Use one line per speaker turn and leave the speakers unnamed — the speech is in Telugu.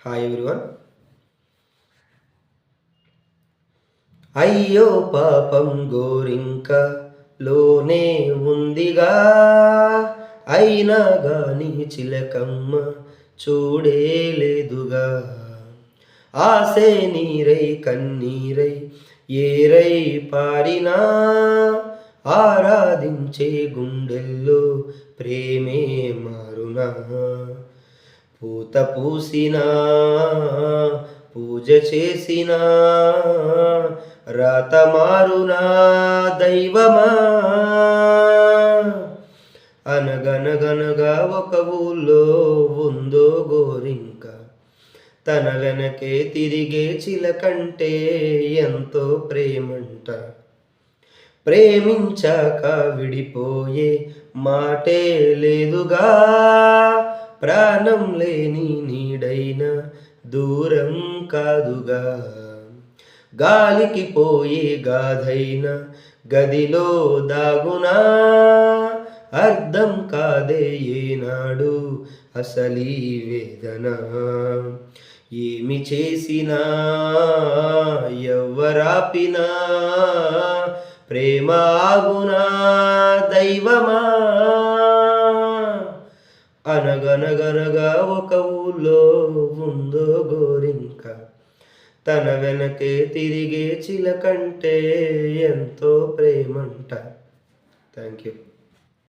Hi everyone. అయ్యో పాపం గోరింక లోనే ఉందిగా, అయినా గాని చిలకమ్మ చూడేలేదుగా. ఆసే నీరై కన్నీరై ఏరై పారినా, ఆరాధించే గుండెల్లో ప్రేమే మారునా. పూత పూసినా పూజ చేసినా, రాత మారునా దైవమా. అనగనగనగా ఒక ఊళ్ళో ఉందో గోరింక, తన వెనకే తిరిగే చిలకంటే ఎంతో ప్రేమంట. ప్రేమించాక విడిపోయే మాటే లేదుగా, ప్రాణం లేని నీడైన దూరం కాదుగా. గాలికి పోయే గాథైన గదిలో దాగునా, అర్థం కాదే ఏనాడు అసలీ వేదన. ఏమి చేసినా ఎవ్వరాపినా, ప్రేమ ఆగునా దైవమా. అనగనగనగా ఒక ఊళ్ళో ఉందో గోరింక, తన వెనకే తిరిగే చిలకంటే ఎంతో ప్రేమంట. Thank you.